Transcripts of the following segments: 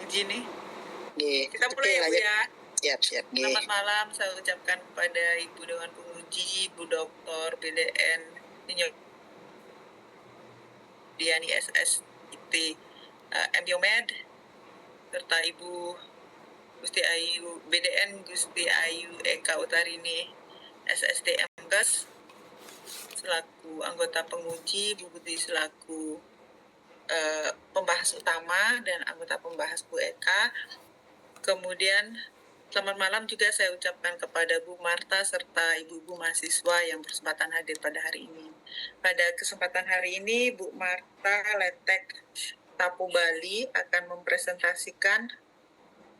Uji nih. Nggih. Kita mulai ya Bu ya. Siap, nggih. Selamat malam saya ucapkan kepada Ibu Dewan Penguji, Bu Dr. BDN Diani SSIT Embiomed, serta Ibu Gusti Ayu BDN Gusti Ayu Eka Utarini SSDM Kes selaku anggota penguji, Bu Budi selaku pembahas utama dan anggota pembahas Bu Eka. Kemudian selamat malam juga saya ucapkan kepada Bu Marta serta ibu-ibu mahasiswa yang berkesempatan hadir pada hari ini. Pada kesempatan hari ini Bu Marta Letek Tapu Bali akan mempresentasikan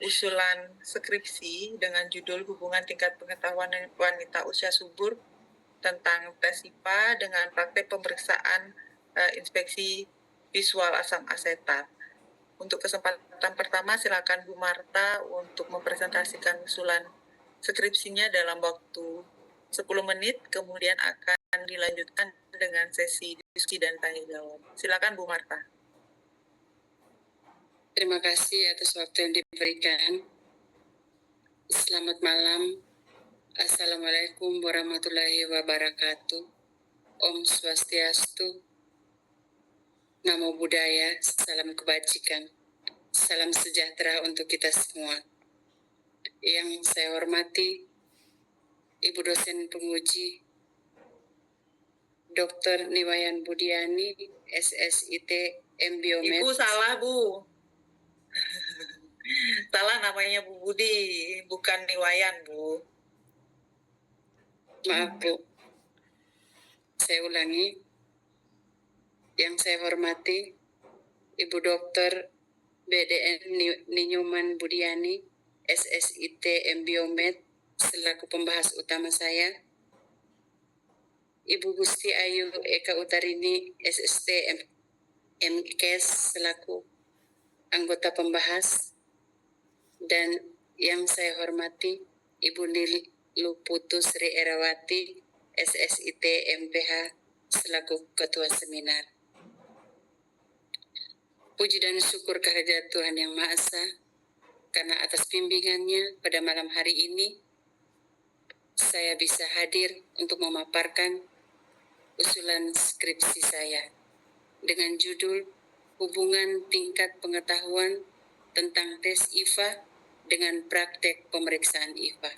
usulan skripsi dengan judul Hubungan Tingkat Pengetahuan Wanita Usia Subur tentang tes IPA dengan praktek pemeriksaan inspeksi visual asam asetat. Untuk kesempatan pertama silakan Bu Marta untuk mempresentasikan usulan skripsinya dalam waktu 10 menit, kemudian akan dilanjutkan dengan sesi diskusi dan tanya jawab. Silakan Bu Marta. Terima kasih atas waktu yang diberikan. Selamat malam. Assalamualaikum warahmatullahi wabarakatuh. Om Swastiastu. Namo Buddhaya, salam kebajikan. Salam sejahtera untuk kita semua. Yang saya hormati, Ibu dosen penguji, Dr. Niwayan Budiani, SSIT Embiomed. Ibu salah, Bu. Salah namanya Bu Budi, bukan Niwayan, Bu. Maaf, Bu. Saya ulangi. Yang saya hormati, Ibu Dr. BDN Ninyuman Budiani, SSIT Embiomed, selaku pembahas utama saya. Ibu Gusti Ayu Eka Utarini, SST MKes, selaku anggota pembahas. Dan yang saya hormati, Ibu Nilu Putu Sri Erawati, SSIT MPH, selaku ketua seminar. Puji dan syukur kehadirat Tuhan Yang Maha Esa, karena atas bimbingannya pada malam hari ini, saya bisa hadir untuk memaparkan usulan skripsi saya dengan judul Hubungan Tingkat Pengetahuan tentang Tes IPA dengan Praktek Pemeriksaan IPA.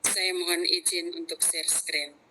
Saya mohon izin untuk share screen.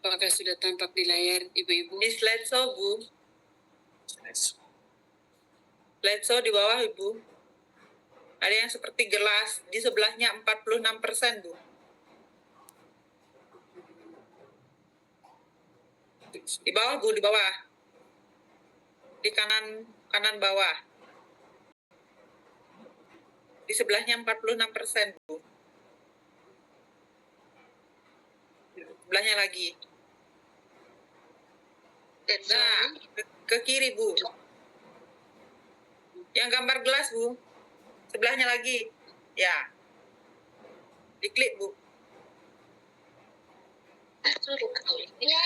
Apakah sudah tampak di layar, Ibu-ibu? Di slideshow, Bu. Slideshow di bawah, Ibu. Ada yang seperti gelas, di sebelahnya 46%, Bu. Di bawah, Bu, di bawah. Di kanan bawah. Di sebelahnya 46%, Bu. Sebelahnya lagi. Nah, ke kiri, Bu. Yang gambar gelas, Bu. Sebelahnya lagi. Ya. Diklik, Bu. Ya.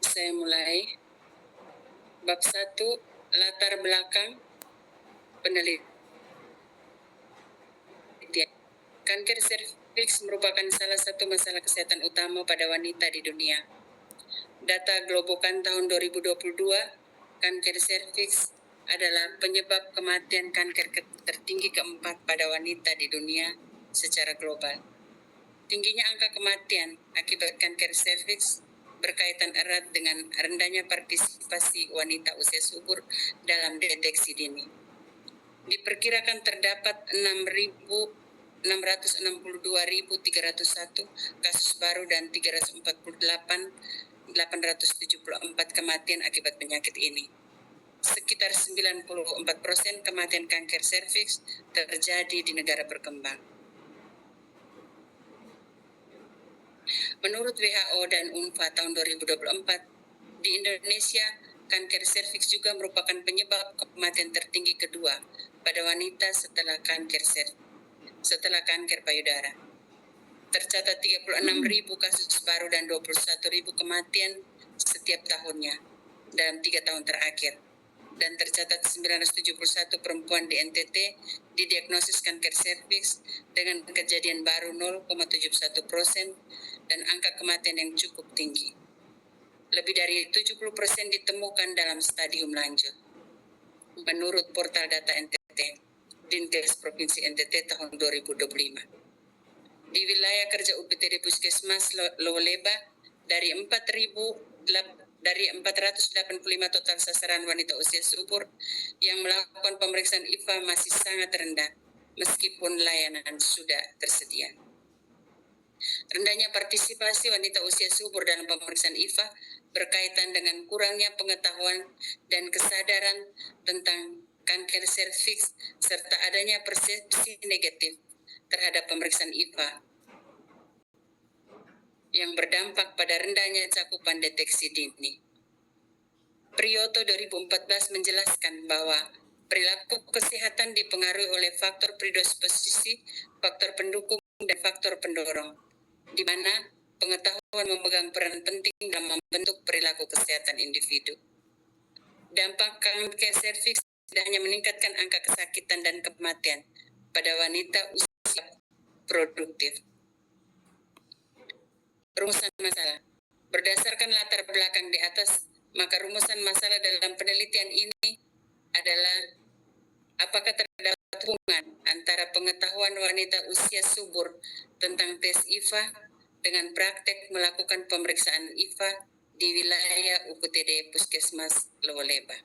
Saya mulai. Bab 1, latar belakang penelitian. Kanker serviks merupakan salah satu masalah kesehatan utama pada wanita di dunia. Data Globokan tahun 2022, kanker serviks adalah penyebab kematian kanker tertinggi keempat pada wanita di dunia secara global. Tingginya angka kematian akibat kanker serviks berkaitan erat dengan rendahnya partisipasi wanita usia subur dalam deteksi dini. Diperkirakan terdapat 662.301 kasus baru dan 348.874 kematian akibat penyakit ini. Sekitar 94% kematian kanker serviks terjadi di negara berkembang. Menurut WHO dan UNFPA tahun 2024, di Indonesia, kanker serviks juga merupakan penyebab kematian tertinggi kedua pada wanita setelah kanker payudara. Tercatat 36.000 kasus baru dan 21.000 kematian setiap tahunnya dalam 3 tahun terakhir. Dan tercatat 971 perempuan di NTT didiagnosis kanker serviks dengan kejadian baru 0,71% dan angka kematian yang cukup tinggi. Lebih dari 70% ditemukan dalam stadium lanjut. Menurut portal data NTT, Dinkes Provinsi NTT tahun 2025. Di wilayah kerja UPTD Puskesmas Lowleba, dari 485 total sasaran wanita usia subur yang melakukan pemeriksaan IFA masih sangat rendah, meskipun layanan sudah tersedia. Rendahnya partisipasi wanita usia subur dalam pemeriksaan IFA berkaitan dengan kurangnya pengetahuan dan kesadaran tentang kanker serviks serta adanya persepsi negatif terhadap pemeriksaan IFA yang berdampak pada rendahnya cakupan deteksi dini. Priyoto 2014 menjelaskan bahwa perilaku kesehatan dipengaruhi oleh faktor predisposisi, faktor pendukung, dan faktor pendorong, di mana pengetahuan memegang peran penting dalam membentuk perilaku kesehatan individu. Dampak kanker serviks tidak hanya meningkatkan angka kesakitan dan kematian pada wanita usia produktif. Rumusan masalah. Berdasarkan latar belakang di atas, maka rumusan masalah dalam penelitian ini adalah apakah terdapat hubungan antara pengetahuan wanita usia subur tentang tes IFA dengan praktek melakukan pemeriksaan IFA di wilayah UPTD Puskesmas Lowleba.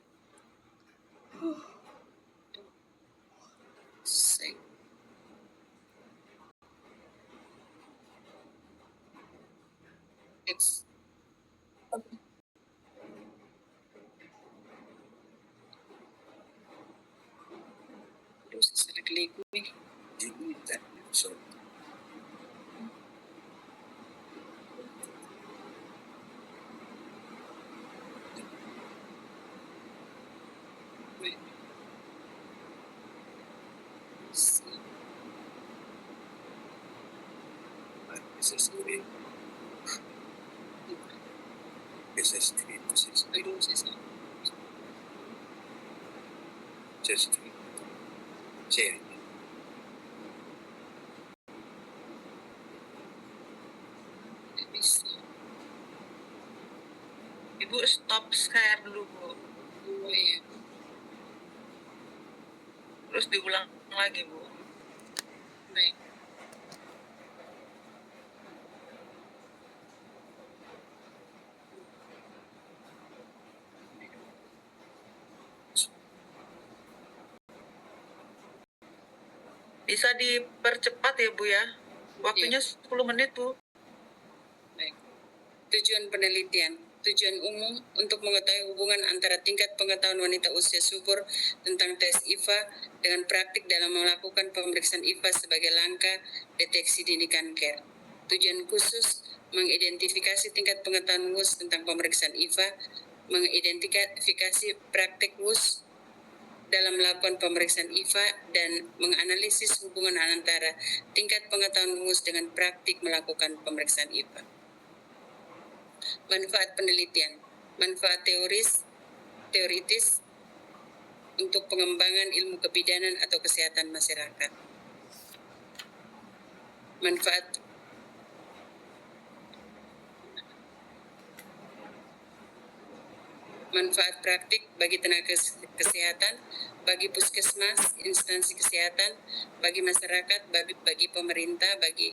Ibu stop share dulu, Bu. Terus diulang lagi, Bu. Baik. Bisa dipercepat ya, Bu ya. Waktunya 10 menit, Bu. Baik. Tujuan penelitian. Tujuan umum untuk mengetahui hubungan antara tingkat pengetahuan wanita usia subur tentang tes IFA dengan praktik dalam melakukan pemeriksaan IFA sebagai langkah deteksi dini kanker. Tujuan khusus mengidentifikasi tingkat pengetahuan WUS tentang pemeriksaan IFA, mengidentifikasi praktik WUS dalam melakukan pemeriksaan IFA, dan menganalisis hubungan antara tingkat pengetahuan WUS dengan praktik melakukan pemeriksaan IFA. Manfaat penelitian. Manfaat teoritis untuk pengembangan ilmu kebidanan atau kesehatan masyarakat. Manfaat praktik bagi tenaga kesehatan, bagi puskesmas, instansi kesehatan, bagi masyarakat, bagi pemerintah, bagi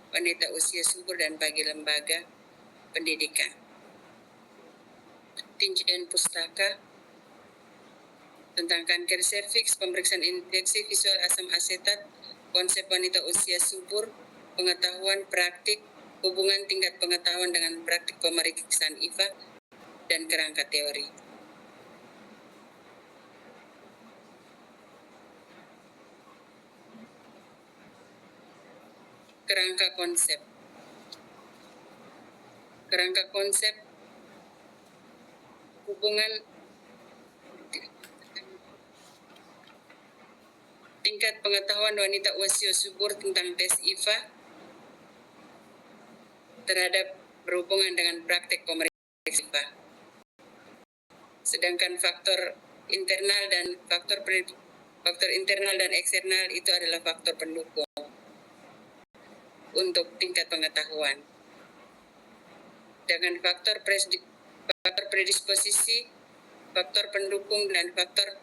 wanita usia subur, dan bagi lembaga pendidikan. Tinjauan pustaka. tentang kanker serviks, pemeriksaan infeksi visual asam asetat, konsep wanita usia subur, pengetahuan praktik, hubungan tingkat pengetahuan dengan praktik pemeriksaan IFA, dan kerangka teori. Kerangka konsep. Kerangka konsep hubungan tingkat pengetahuan wanita usia subur tentang tes IFA terhadap berhubungan dengan praktek pemeriksaan IFA. Sedangkan faktor internal dan faktor internal dan eksternal itu adalah faktor pendukung untuk tingkat pengetahuan. Dengan faktor predisposisi, faktor pendukung, dan faktor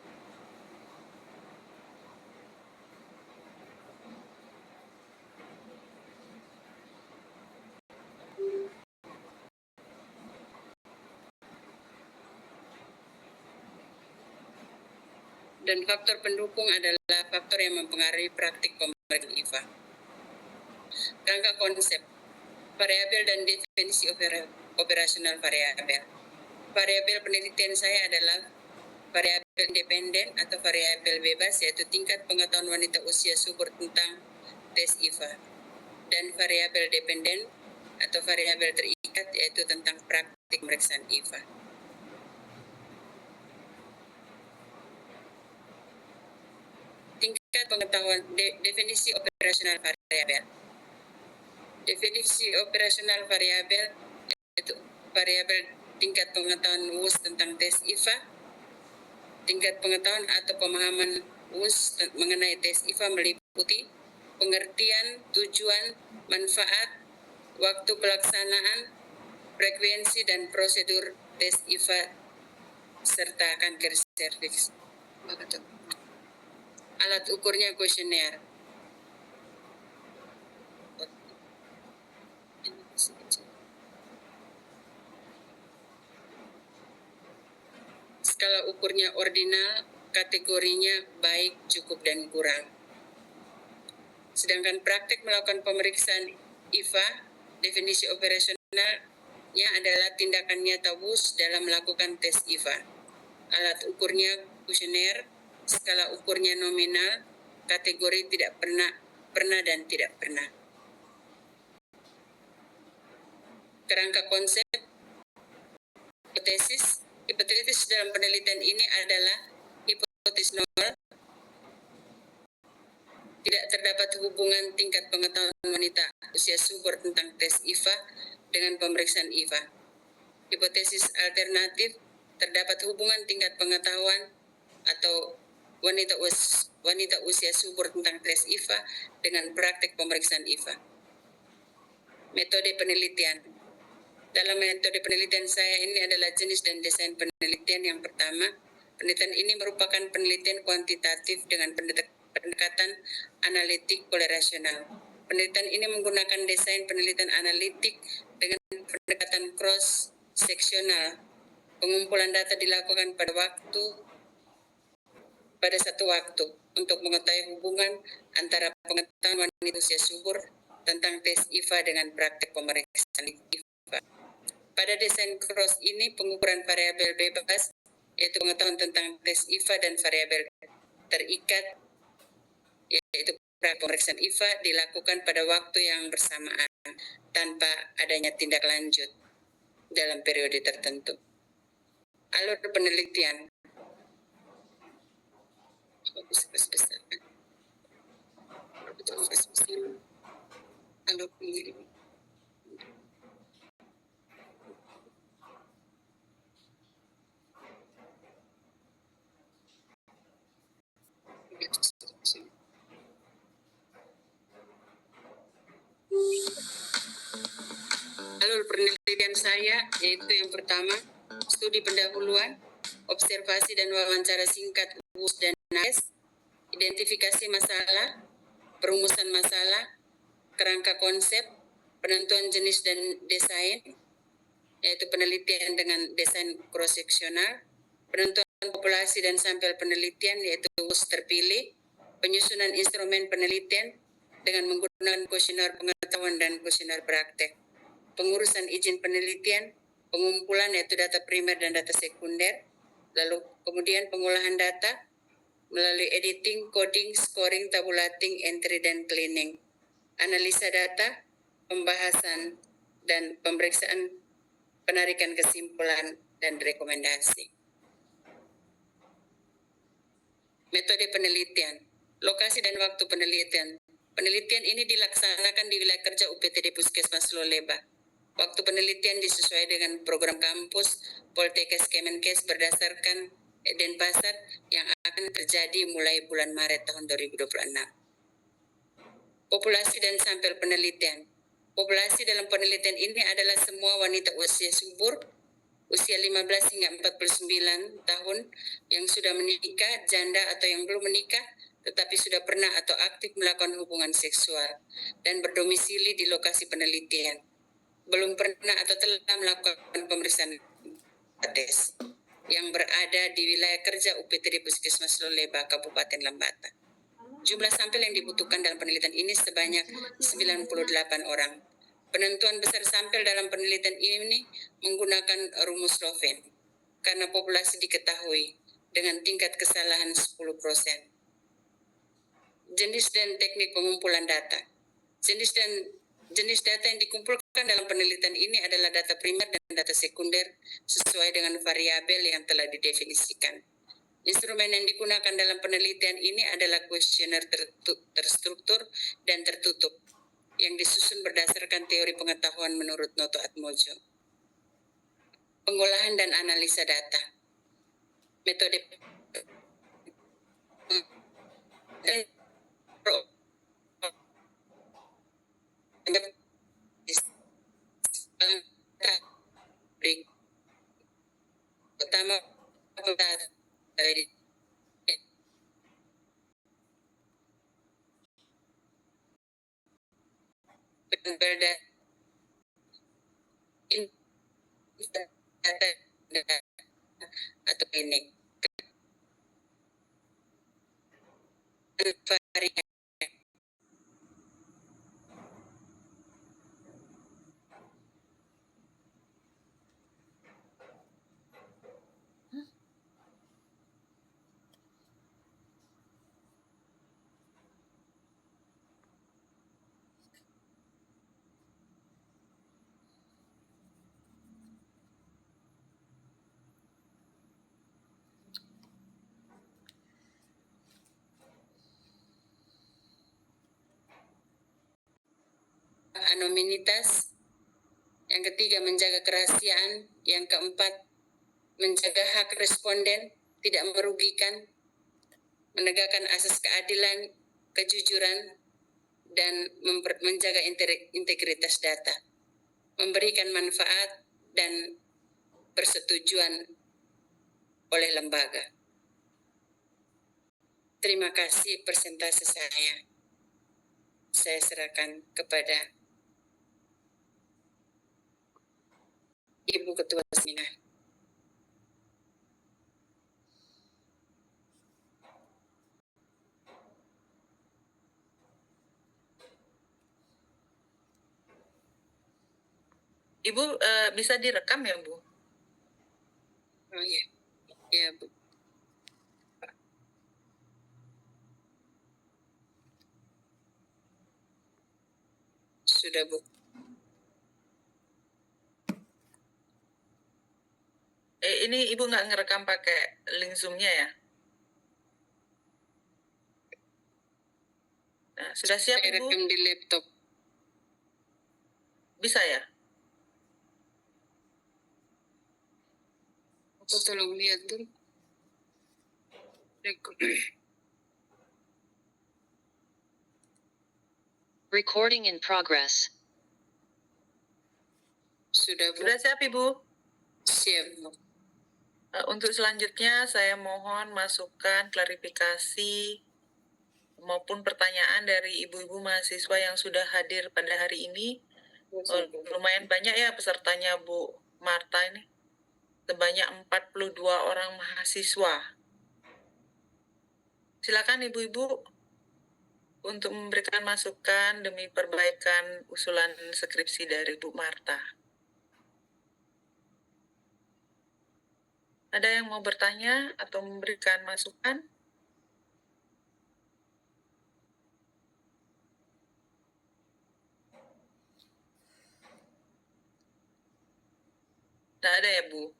pendukung adalah faktor yang mempengaruhi praktik pemeriksaan IFA. Kerangka konsep, variabel dan definisi operasional variabel. Variabel penelitian saya adalah variabel independen atau variabel bebas, yaitu tingkat pengetahuan wanita usia subur tentang tes IFA, dan variabel dependen atau variabel terikat, yaitu tentang praktik pemeriksaan IFA. Tingkat pengetahuan, definisi operasional variabel. Definisi operasional variabel yaitu variabel tingkat pengetahuan WUS tentang tes IFA. Tingkat pengetahuan atau pemahaman WUS mengenai tes IFA meliputi pengertian, tujuan, manfaat, waktu pelaksanaan, frekuensi dan prosedur tes IFA serta kanker serviks. Alat ukurnya kuesioner. Skala ukurnya ordinal, kategorinya baik, cukup, dan kurang. Sedangkan praktek melakukan pemeriksaan IFA, definisi operasionalnya adalah tindakan nyata WUS dalam melakukan tes IFA. Alat ukurnya kuesioner, skala ukurnya nominal, kategori tidak pernah, dan tidak pernah. Kerangka konsep, hipotesis. Hipotesis dalam penelitian ini adalah hipotesis nol. Tidak terdapat hubungan tingkat pengetahuan wanita usia subur tentang tes IFA dengan pemeriksaan IFA. Hipotesis alternatif, terdapat hubungan tingkat pengetahuan atau wanita usia subur tentang tes IFA dengan praktik pemeriksaan IFA. Metode penelitian. Dalam metode penelitian saya ini adalah jenis dan desain penelitian yang pertama. Penelitian ini merupakan penelitian kuantitatif dengan pendekatan analitik korelasional. Penelitian ini menggunakan desain penelitian analitik dengan pendekatan cross-seksional. Pengumpulan data dilakukan pada satu waktu untuk mengetahui hubungan antara pengetahuan wanita usia subur tentang tes IFA dengan praktik pemeriksaan IFA. Pada desain cross ini, pengukuran variabel bebas, yaitu pengetahuan tentang tes IFA, dan variabel terikat, yaitu pemeriksaan IFA, dilakukan pada waktu yang bersamaan tanpa adanya tindak lanjut dalam periode tertentu. Alur penelitian. Alur penelitian. Alur penelitian saya yaitu yang pertama, studi pendahuluan, observasi dan wawancara singkat WUS dan NAES, identifikasi masalah, perumusan masalah, kerangka konsep, penentuan jenis dan desain, yaitu penelitian dengan desain cross-seksional, penentuan populasi dan sampel penelitian yaitu WUS terpilih, penyusunan instrumen penelitian dengan menggunakan kuesioner pengetahuan dan kuesioner praktek, pengurusan izin penelitian, pengumpulan yaitu data primer dan data sekunder, lalu kemudian pengolahan data melalui editing, coding, scoring, tabulating, entry, dan cleaning, analisa data, pembahasan, dan pemeriksaan penarikan kesimpulan dan rekomendasi. Metode penelitian, lokasi dan waktu penelitian. Penelitian ini dilaksanakan di wilayah kerja UPTD Puskesmas Loleba. Waktu penelitian disesuaikan dengan program kampus Poltekkes Kemenkes berdasarkan Denpasar yang akan terjadi mulai bulan Maret tahun 2026. Populasi dan sampel penelitian. Populasi dalam penelitian ini adalah semua wanita usia subur, usia 15 hingga 49 tahun yang sudah menikah, janda atau yang belum menikah, tetapi sudah pernah atau aktif melakukan hubungan seksual dan berdomisili di lokasi penelitian. Belum pernah atau telah melakukan pemeriksaan tes yang berada di wilayah kerja UPTD Puskesmas Loleba, Kabupaten Lembata. Jumlah sampel yang dibutuhkan dalam penelitian ini sebanyak 98 orang. Penentuan besar sampel dalam penelitian ini menggunakan rumus Loven karena populasi diketahui dengan tingkat kesalahan 10%. Jenis dan teknik pengumpulan data. Jenis data yang dikumpulkan dalam penelitian ini adalah data primer dan data sekunder sesuai dengan variabel yang telah didefinisikan. Instrumen yang digunakan dalam penelitian ini adalah kuesioner terstruktur dan tertutup yang disusun berdasarkan teori pengetahuan menurut Noto Atmojo. Pengolahan dan analisa data. Metode pertama atau ini anonimitas, yang ketiga menjaga kerahasiaan, yang keempat menjaga hak responden, tidak merugikan, menegakkan asas keadilan, kejujuran, dan menjaga integritas data, memberikan manfaat dan persetujuan oleh lembaga. Terima kasih, persentase saya serahkan kepada Ibu Ketua Seminar. Ibu bisa direkam ya, Bu? Oh iya, ya Bu. Sudah Bu. Ini Ibu nggak ngerekam pakai link Zoom-nya ya? Nah, sudah siap Saya Ibu? rekam di laptop. Bisa ya? Aku tolong lihat dulu. Recording in progress. Sudah Bu. Sudah siap Ibu? Siap Bu. Untuk selanjutnya saya mohon masukan, klarifikasi, maupun pertanyaan dari ibu-ibu mahasiswa yang sudah hadir pada hari ini. Lumayan banyak ya pesertanya Bu Marta ini. sebanyak 42 orang mahasiswa. Silakan Ibu-Ibu untuk memberikan masukan demi perbaikan usulan skripsi dari Bu Marta. Ada yang mau bertanya atau memberikan masukan? Tidak ada ya, Bu?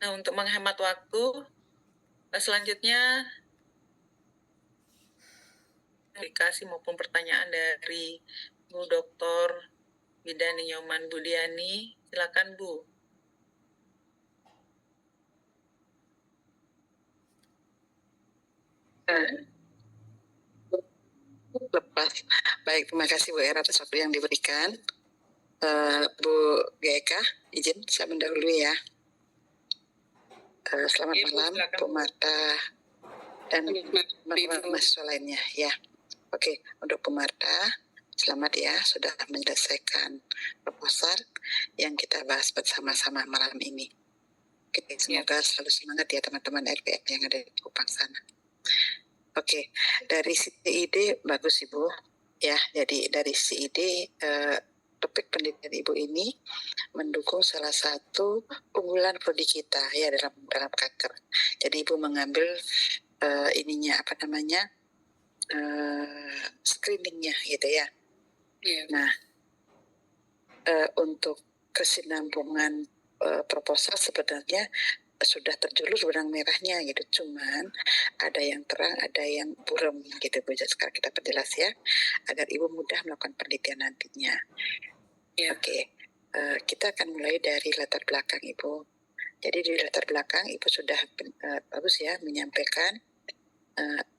Nah, untuk menghemat waktu, selanjutnya aplikasi maupun pertanyaan dari Bu Dr. Bidani Nyoman Budiani. Silakan, Bu. Lepas. Baik, terima kasih Bu Era atas waktu yang diberikan. Bu Geka, izin saya mendahului ya. Selamat Iya, Bu, malam, silakan. Bu Marta dan Selamat teman-teman malam, Ibu. mahasiswa lainnya. Ya, oke. Untuk Bu Marta, selamat ya sudah menyelesaikan proposal yang kita bahas bersama-sama malam ini. Oke, semoga selalu semangat ya teman-teman RPM yang ada di Kupang sana. Oke, dari sisi ide bagus Ibu. Ya, jadi dari sisi ide topik penelitian Ibu ini mendukung salah satu unggulan prodi kita ya dalam kanker. Jadi Ibu mengambil ininya apa namanya screeningnya gitu ya. Iya, Bu. Nah, untuk kesinambungan proposal sebenarnya sudah terjulur benang merahnya gitu, cuman ada yang terang, ada yang buram gitu Bu. Jadi sekarang kita perjelas ya, agar Ibu mudah melakukan penelitian nantinya. Iya. Oke, kita akan mulai dari latar belakang Ibu. Jadi di latar belakang Ibu sudah bagus ya menyampaikan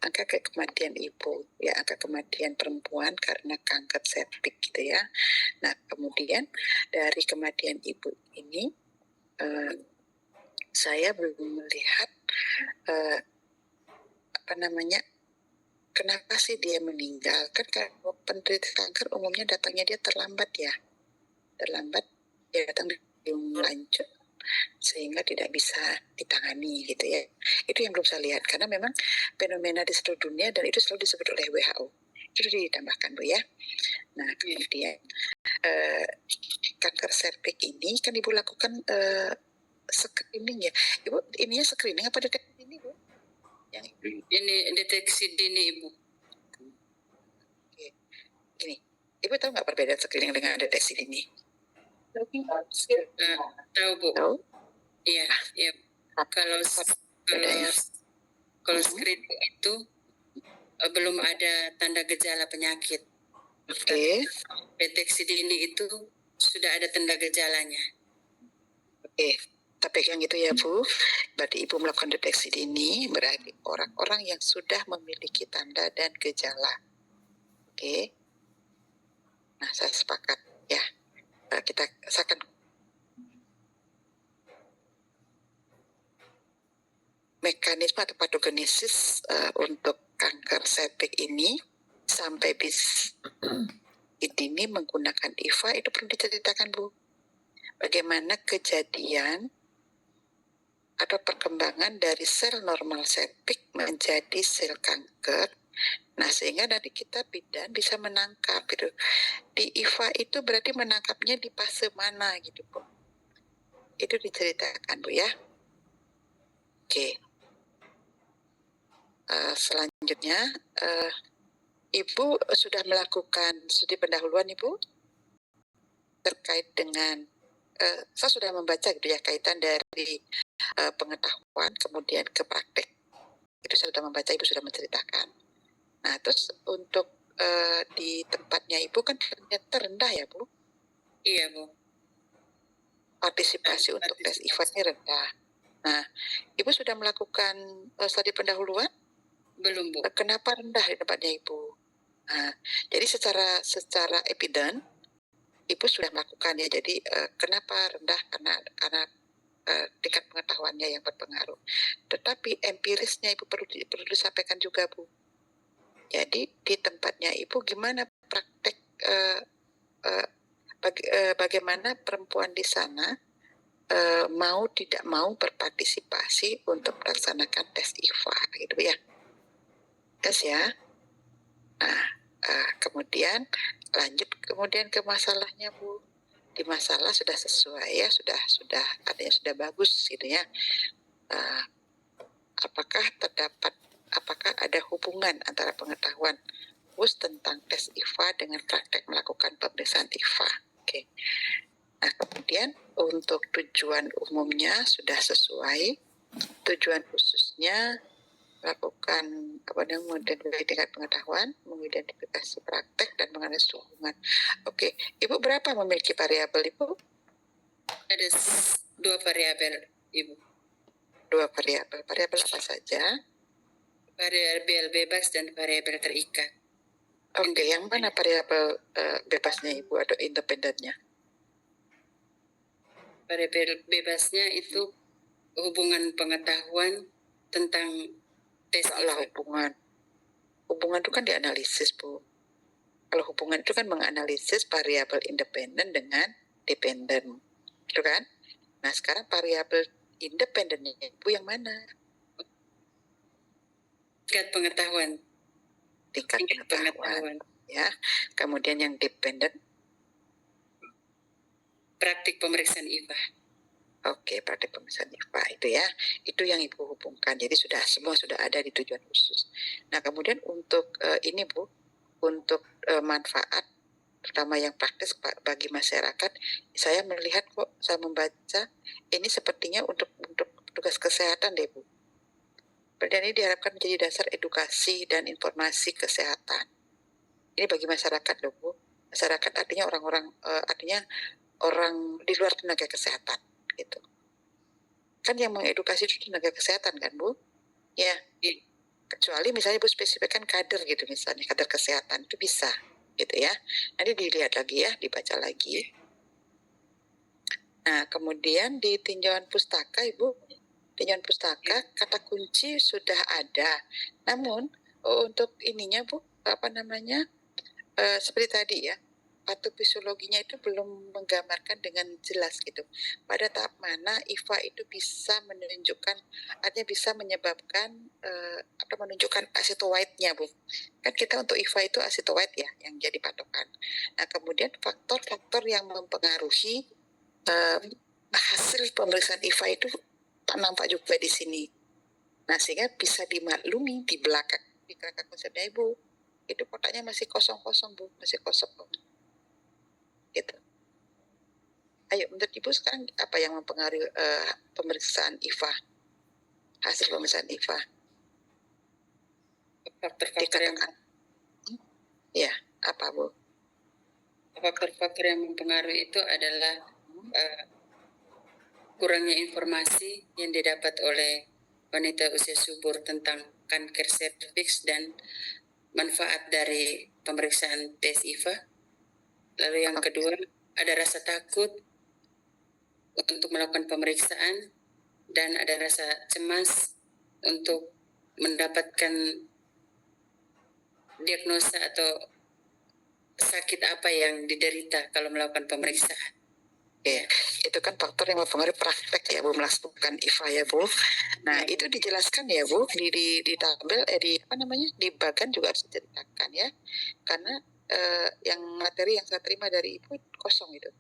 angka kematian Ibu, ya angka kematian perempuan karena kanker serviks gitu ya. Nah kemudian dari kematian Ibu ini saya belum melihat apa namanya, kenapa sih dia meninggal? Kan kalau penderita kanker umumnya datangnya dia terlambat ya, dia datang di lanjut sehingga tidak bisa ditangani gitu ya. Itu yang belum saya lihat karena memang fenomena di seluruh dunia dan itu selalu disebut oleh WHO. Itu ditambahkan Bu ya. Nah kemudian kanker serviks ini kan Ibu lakukan screening ya. Ibu ininya screening apa deteksi ini Bu? Yang Ini deteksi dini, Ibu. Oke. Gini, Ibu tahu nggak perbedaan screening dengan deteksi dini? Tahu, Bu. Tahu? Iya, iya. Kalau bedanya? screening itu belum ada tanda gejala penyakit. Oke. Deteksi dini itu sudah ada tanda gejalanya. Oke. Tapi yang itu ya Bu, berarti Ibu melakukan deteksi dini berarti orang-orang yang sudah memiliki tanda dan gejala. Oke. Nah saya sepakat ya. Saya akan mekanisme atau patogenesis untuk kanker serviks ini sampai dini menggunakan IVA itu perlu diceritakan Bu. Bagaimana kejadian atau perkembangan dari sel normal serviks menjadi sel kanker. Nah sehingga nanti kita bidan bisa menangkap gitu. Di IVA itu berarti menangkapnya di fase mana gitu Bu. Itu diceritakan Bu ya. Oke. Selanjutnya Ibu sudah melakukan studi pendahuluan Ibu terkait dengan saya sudah membaca gitu ya kaitan dari pengetahuan kemudian ke praktek. Itu saya sudah membaca, Ibu sudah menceritakan. Nah terus untuk di tempatnya Ibu kan ternyata rendah ya Bu. Iya, Bu. Partisipasi untuk tes IVA-nya rendah. Nah Ibu sudah melakukan studi pendahuluan? Belum, Bu. Kenapa rendah di tempatnya Ibu? Nah, jadi secara evident Ibu sudah melakukan ya. Jadi kenapa rendah? Karena tingkat pengetahuannya yang berpengaruh. Tetapi empirisnya Ibu perlu disampaikan juga Bu. Jadi di tempatnya Ibu gimana praktek eh, eh, bagaimana perempuan di sana mau tidak mau berpartisipasi untuk melaksanakan tes IVA gitu ya. Tes ya. Nah, kemudian lanjut kemudian ke masalahnya Bu. Di masalah sudah sesuai ya, sudah artinya sudah bagus gitu ya. Apakah ada hubungan antara pengetahuan bus tentang tes IVA dengan praktek melakukan pemeriksaan IVA? Oke. Nah, kemudian untuk tujuan umumnya sudah sesuai, tujuan khususnya melakukan mengidentifikasi tingkat pengetahuan, mengidentifikasi praktek dan menganalisis hubungan. Oke, Ibu berapa memiliki variabel Ibu? Ada 2 variabel, Ibu. 2 variabel. Variabel apa saja? Variabel bebas dan variabel terikat. Oke, yang mana variabel bebasnya Ibu atau independennya? Variabel bebasnya itu hubungan pengetahuan tentang tes Kalau IVA. hubungan itu kan dianalisis Bu. Kalau hubungan itu kan menganalisis variabel independen dengan dependen, gitu kan? Nah sekarang variabel independennya Ibu yang mana? Tingkat pengetahuan. Tingkat pengetahuan. Ya. Kemudian yang dependen? Praktik pemeriksaan IVA. Oke, praktik pemeriksaan IVA itu ya. Itu yang Ibu hubungkan. Jadi semua sudah ada di tujuan khusus. Nah kemudian untuk ini Bu, untuk manfaat terutama yang praktis bagi masyarakat, saya melihat kok, saya membaca ini sepertinya untuk petugas kesehatan deh Bu. Dan ini diharapkan menjadi dasar edukasi dan informasi kesehatan. Ini bagi masyarakat loh Bu. Masyarakat artinya artinya orang di luar tenaga kesehatan gitu. Kan yang mengedukasi itu tenaga kesehatan kan Bu? Ya. Kecuali misalnya Bu spesifikkan kader gitu misalnya, kader kesehatan itu bisa gitu ya. Nanti dilihat lagi ya, dibaca lagi. Nah, kemudian di tinjauan pustaka Ibu, tinjauan pustaka kata kunci sudah ada. Namun untuk ininya Bu, seperti tadi ya, patofisiologinya itu belum menggambarkan dengan jelas gitu. Pada tahap mana IVA itu bisa menunjukkan, artinya bisa menyebabkan atau menunjukkan acetoide-nya Bu. Kan kita untuk IVA itu acetoide ya yang jadi patokan. Nah kemudian faktor-faktor yang mempengaruhi hasil pemeriksaan IVA itu nampak juga di sini. Nah sehingga bisa dimaklumi di belakang di kerangka konsepnya Ibu itu kotaknya masih kosong-kosong Bu, masih kosong gitu. Ayo menurut Ibu sekarang apa yang mempengaruhi pemeriksaan IVA, hasil pemeriksaan IVA? Faktor-faktor yang ya apa Bu? Faktor-faktor yang mempengaruhi itu adalah kurangnya informasi yang didapat oleh wanita usia subur tentang kanker serviks dan manfaat dari pemeriksaan tes IVA. Lalu yang kedua, ada rasa takut untuk melakukan pemeriksaan dan ada rasa cemas untuk mendapatkan diagnosa atau sakit apa yang diderita kalau melakukan pemeriksaan. Ya, itu kan faktor yang mempengaruhi praktek ya Bu, melakukan IVA ya Bu. Nah itu dijelaskan ya Bu di tabel di bagan juga harus diceritakan ya, karena yang materi yang saya terima dari Ibu kosong itu.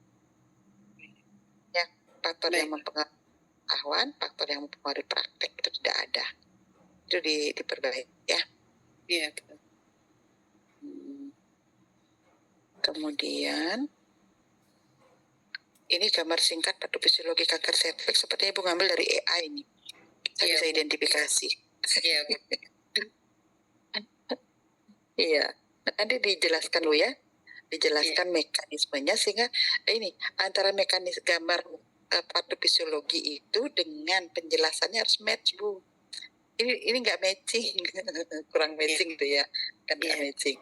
Ya, faktor yang mempengaruhi pengetahuan, faktor yang mempengaruhi praktek itu tidak ada. Itu diperbaiki ya. Iya betul. Kemudian ini gambar singkat patofisiologi kanker serviks, sepertinya Ibu ngambil dari AI ini. Saya bisa identifikasi. Iya. Iya. Nanti dijelaskan Bu ya. Dijelaskan mekanismenya sehingga ini antara mekanisme gambar patofisiologi itu dengan penjelasannya harus match Bu. Ini nggak matching, kurang matching gitu ya. Kan nggak matching.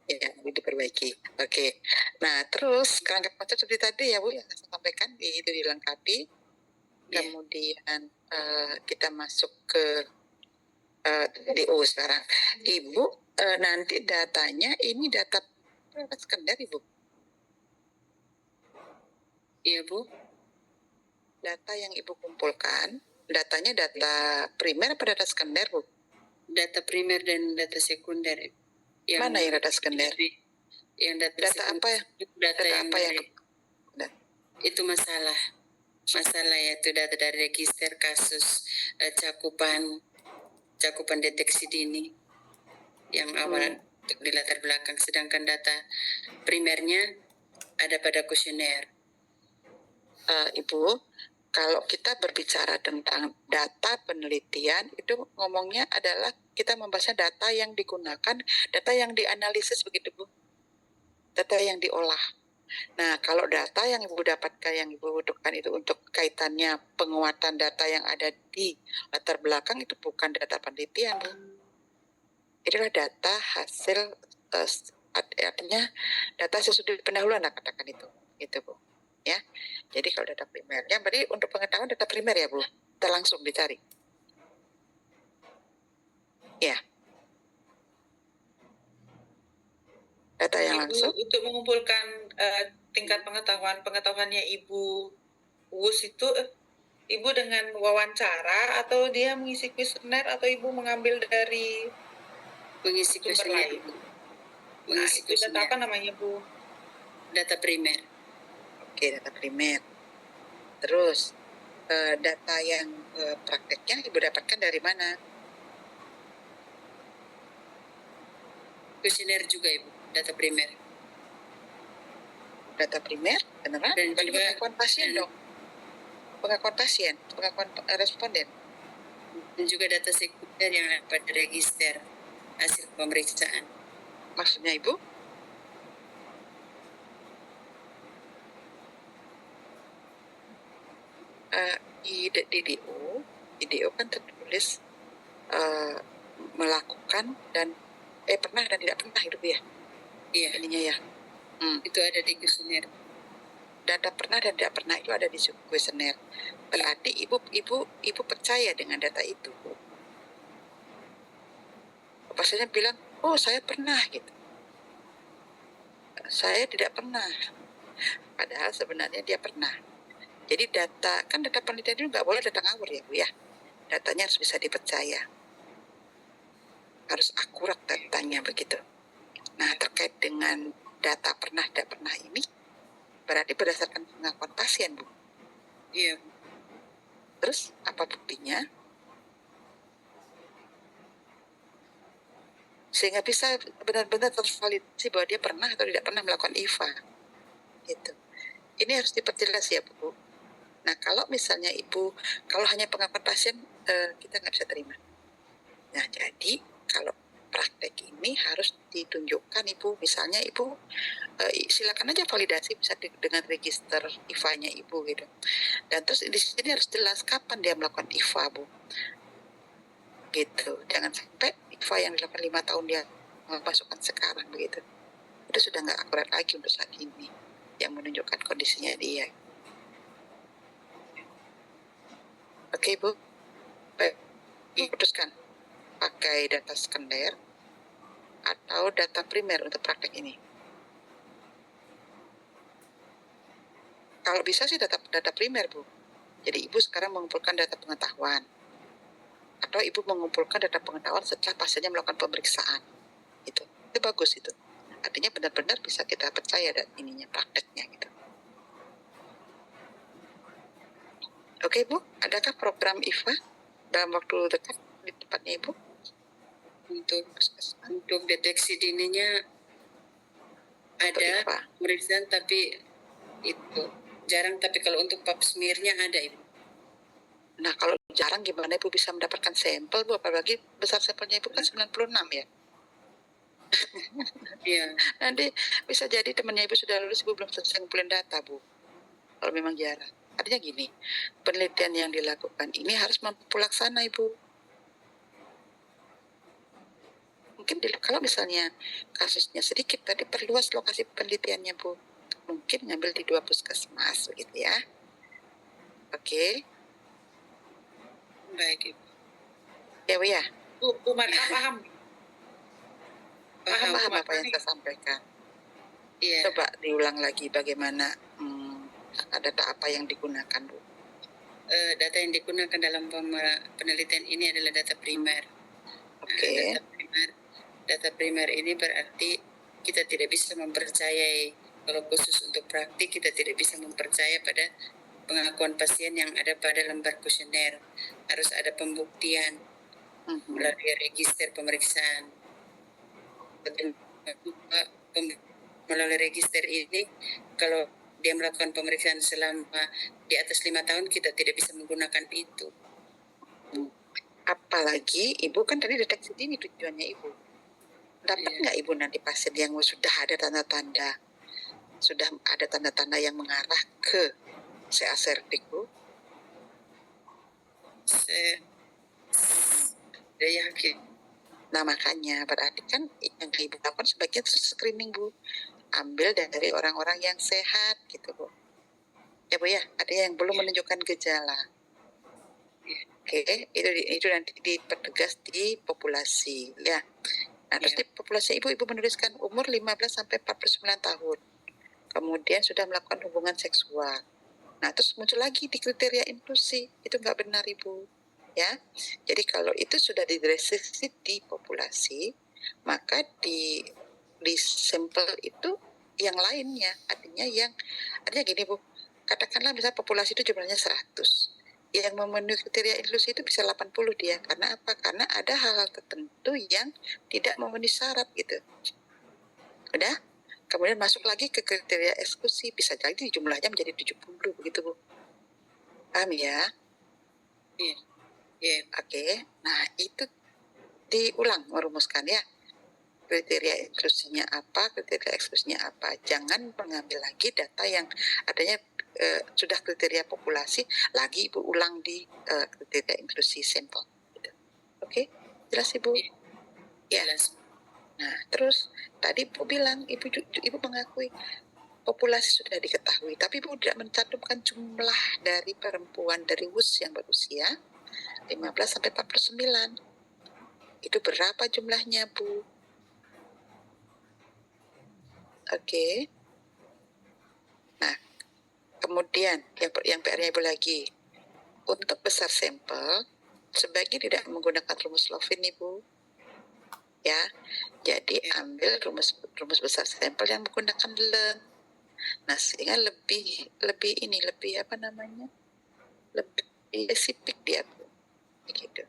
Ya, diperbaiki. Oke. Nah, terus kerangka konsep seperti tadi ya Bu yang saya sampaikan itu dilengkapi. Kemudian kita masuk ke DO sekarang. Ibu nanti datanya ini data data sekunder, Ibu. Iya, Bu. Data yang Ibu kumpulkan, datanya data primer apa data sekunder, Bu? Data primer dan data sekunder. Mana yang data sekunder? Yang data Data sekunder, apa ya? Data Data yang apa yang dari, itu masalah yaitu data dari register kasus cakupan deteksi dini yang awal di latar belakang, sedangkan data primernya ada pada kuesioner. Ibu, kalau kita berbicara tentang data penelitian, itu ngomongnya adalah kita membahasnya data yang digunakan, data yang dianalisis begitu, Bu. Data yang diolah. Nah, kalau data yang Ibu dapatkan, yang Ibu butuhkan itu untuk kaitannya penguatan data yang ada di latar belakang, itu bukan data penelitian, Bu. Itulah data hasil, artinya data sesudah pendahuluan, lah katakan itu, gitu, Bu. Ya, jadi kalau data primernya, berarti untuk pengetahuan data primer ya, Bu, kita langsung dicari. Ya, data yang Ibu langsung. untuk mengumpulkan tingkat pengetahuannya Ibu Wus itu, Ibu dengan wawancara atau dia mengisi kuesioner atau Ibu mengambil dari Mengisi sumber kuesioner. lain? Nah, Mengisi itu data kuesioner. apa namanya, Bu? Data primer. Oke, data primer. Terus data yang prakteknya Ibu dapatkan dari mana? Kuesioner juga, Ibu, data primer. Data primer, beneran? Dan Berarti juga pengakuan pasien dong. Pengakuan pasien, pengakuan responden. dan juga data sekunder yang ada pada register hasil pemeriksaan. Maksudnya Ibu? Di DDO kan tertulis melakukan dan pernah dan tidak pernah itu ya? Iya, Ininya ya. itu ada di kuesioner. Data pernah dan tidak pernah itu ada di kuesioner. Berarti ibu percaya dengan data itu. Pasiennya bilang, oh saya pernah gitu. Saya tidak pernah. Padahal sebenarnya dia pernah. Jadi data penelitian itu nggak boleh data ngawur ya, Bu ya. Datanya harus bisa dipercaya. Harus akurat datanya begitu. Nah, terkait dengan data pernah tidak pernah ini, berarti berdasarkan pengakuan pasien, Bu. Iya. Terus apa buktinya? Sehingga bisa benar-benar tervalidasi bahwa dia pernah atau tidak pernah melakukan IVA. Gitu. Ini harus diperjelas ya, Bu. Nah, kalau misalnya Ibu, kalau hanya pengakuan pasien, kita nggak bisa terima. Nah, jadi kalau praktek ini harus ditunjukkan Ibu. Misalnya Ibu, silakan aja validasi bisa dengan register IVA-nya Ibu gitu. Dan terus di sini harus jelas kapan dia melakukan IVA, Bu. Gitu. Jangan sampai IVA yang dilakukan 5 tahun dia masukkan sekarang begitu. Itu sudah nggak akurat lagi untuk saat ini yang menunjukkan kondisinya dia. Oke, Bu. Baik. Putuskan pakai data sekunder atau data primer untuk praktek ini. Kalau bisa sih data primer, Bu. Jadi Ibu sekarang mengumpulkan data pengetahuan. Atau Ibu mengumpulkan data pengetahuan setelah pasiennya melakukan pemeriksaan. Itu bagus itu. Artinya benar-benar bisa kita percaya dan ininya prakteknya gitu. Oke, Bu, adakah program IVA dalam waktu dekat di tempatnya Ibu? Untuk deteksi dininya ada IVA. pemeriksaan, tapi itu jarang. Tapi kalau untuk pap smear-nya ada, Ibu. Nah, kalau jarang gimana Ibu bisa mendapatkan sampel, Bu? Apalagi besar sampelnya Ibu kan 96 ya. Iya. Nanti bisa jadi temannya Ibu sudah lulus, Ibu belum selesai ngumpulin data, Bu. Kalau memang jarang. Artinya gini, penelitian yang dilakukan ini harus mampu laksana, Ibu. Mungkin kalau misalnya kasusnya sedikit, tadi perluas lokasi penelitiannya, Bu. Mungkin ngambil di 2 puskesmas, gitu ya. Oke. Baik, Ibu. Ya, Bu ya. Bu Marta paham? Paham apa yang saya sampaikan? Iya. Coba diulang lagi bagaimana data apa yang digunakan, Bu? Data yang digunakan dalam penelitian ini adalah data primer. Oke. Data primer ini berarti kita tidak bisa mempercayai, kalau khusus untuk praktik kita tidak bisa mempercaya pada pengakuan pasien yang ada pada lembar kuesioner. Harus ada pembuktian melalui register pemeriksaan. Melalui register ini, kalau dia melakukan pemeriksaan selama di atas 5 tahun, kita tidak bisa menggunakan itu. Apalagi Ibu kan tadi deteksi dini tujuannya Ibu. Dapat nggak Ibu nanti pasien yang sudah ada tanda-tanda yang mengarah ke CA cervix, Bu? Saya yakin. Nah makanya berarti kan yang Ibu lakukan sebagian screening, Bu. Ambil dari orang-orang yang sehat gitu, Bu. Ya Bu ya, ada yang belum menunjukkan gejala. Oke, itu nanti dipertegas di populasi ya. Nah, terus di populasi Ibu menuliskan umur 15 sampai 49 tahun. Kemudian sudah melakukan hubungan seksual. Nah, terus muncul lagi di kriteria inklusi. Itu nggak benar, Ibu. Ya. Jadi kalau itu sudah direstriksi di populasi, maka di sampel itu yang lainnya, artinya gini, Bu. Katakanlah misalnya populasi itu jumlahnya 100. Yang memenuhi kriteria inklusi itu bisa 80 dia. Karena apa? Karena ada hal-hal tertentu yang tidak memenuhi syarat gitu. Udah? Kemudian masuk lagi ke kriteria eksklusi, bisa jadi jumlahnya menjadi 70 begitu, Bu. Paham ya? Iya. Oke. Nah, itu diulang merumuskan ya. Kriteria inklusinya apa, kriteria eksklusinya apa. Jangan mengambil lagi data yang adanya sudah kriteria populasi, lagi Ibu ulang di kriteria inklusi sampel. Gitu. Oke? Jelas, Ibu? Ya. Nah, terus tadi Ibu bilang, Ibu mengakui populasi sudah diketahui, tapi Ibu tidak mencantumkan jumlah dari perempuan dari WUS yang berusia 15 sampai 49. Itu berapa jumlahnya, Bu? Oke. Nah, kemudian yang PR-nya Ibu lagi, untuk besar sampel sebaiknya tidak menggunakan rumus Lovin, Ibu. Ya, jadi ambil rumus besar sampel yang menggunakan leng. Nah, sehingga lebih apa namanya? Lebih spesifik dia, Bu. Begitu.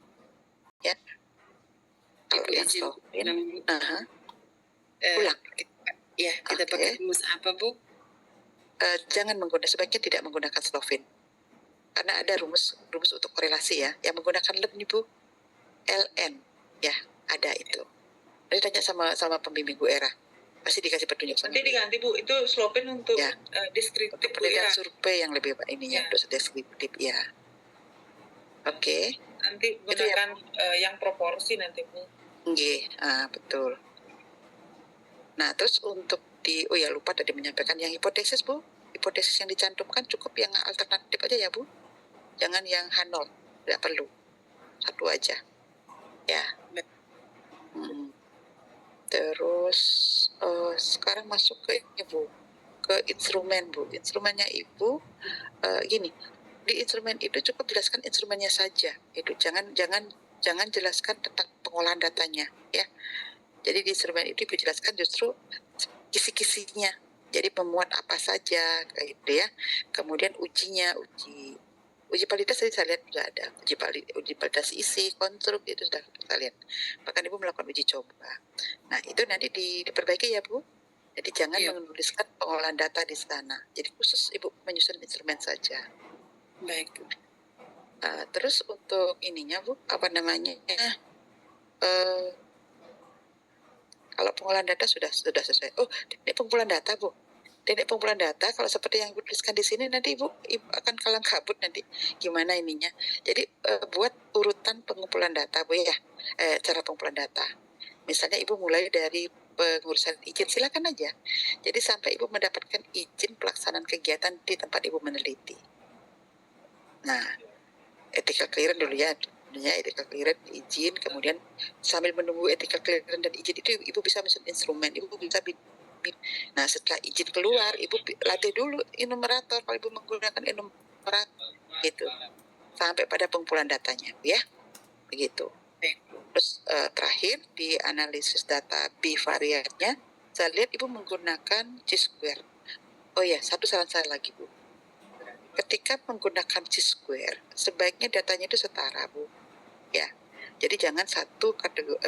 Ya. Kalau yang Slovin, ulang. Ya, kita pakai rumus apa, Bu? Jangan sebaiknya tidak menggunakan Slovin. Karena ada rumus untuk korelasi ya, yang menggunakan lem nih, Bu. LN, ya, ada itu. Nanti tanya sama pembimbing Bu Era. Pasti dikasih petunjuk. Nanti diganti, Bu. Itu Slovin untuk ya, deskriptif, untuk penelitian survei yang lebih ininya, untuk deskriptif ya. Oke. Nanti gunakan yang proporsi nanti, Bu. Nggih, betul. Nah, terus untuk lupa tadi menyampaikan yang hipotesis, Bu. Hipotesis yang dicantumkan cukup yang alternatif aja ya, Bu. Jangan yang H0, tidak perlu. Satu aja. Ya. Terus sekarang masuk ke Ibu. Ke instrumen, Bu. Instrumennya Ibu gini. Di instrumen itu cukup jelaskan instrumennya saja. Itu jangan jelaskan tentang pengolahan datanya, ya. Jadi di instrumen itu dijelaskan justru kisi-kisinya. Jadi memuat apa saja, kayak gitu ya. Kemudian uji validitas tadi saya lihat sudah ada. Uji validitas isi, konstruk itu sudah kita lihat. Bahkan Ibu melakukan uji coba. Nah itu nanti diperbaiki ya, Bu. Jadi jangan menuliskan pengolahan data di sana. Jadi khusus Ibu menyusun instrumen saja. Baik, Bu. Terus untuk ininya, Bu, apa namanya? Kalau pengolahan data sudah sesuai. Oh, teknik pengumpulan data, Bu. Teknik pengumpulan data kalau seperti yang Ibu tuliskan di sini nanti Ibu akan kalang kabut nanti gimana ininya. Jadi buat urutan pengumpulan data, Bu ya. Cara pengumpulan data. Misalnya Ibu mulai dari pengurusan izin, silakan aja. Jadi sampai Ibu mendapatkan izin pelaksanaan kegiatan di tempat Ibu meneliti. Nah, ethical clearance dulu ya. Ethical clearance, izin, kemudian sambil menunggu ethical clearance dan izin itu Ibu bisa menyusun instrumen, Ibu bisa Nah, setelah izin keluar, Ibu latih dulu enumerator kalau Ibu menggunakan enumerator gitu. Sampai pada pengumpulan datanya, ya. Begitu. Terus terakhir di analisis data bivariatnya, saya lihat Ibu menggunakan chi-square. Oh ya, satu saran saya lagi, Bu. Ketika menggunakan chi-square, sebaiknya datanya itu setara, Bu. Ya. Jadi jangan satu kategori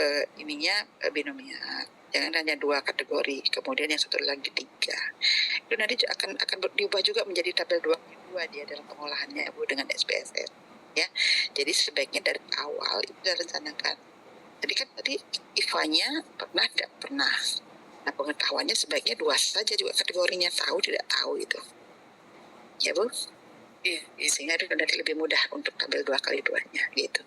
binomial. Jangan hanya 2 kategori, kemudian yang satu lagi 3. Itu nanti akan diubah juga menjadi tabel 2 dia dalam pengolahannya, Bu, dengan SPSS. Ya. Jadi sebaiknya dari awal itu direncanakan. Jadi kan tadi IFA-nya pernah tidak pernah. Nah, pengetahuannya sebaiknya 2 saja juga kategorinya, tahu tidak tahu itu. Ya, Bu? Iya. Sehingga itu nanti lebih mudah untuk tabel 2x2-nya gitu.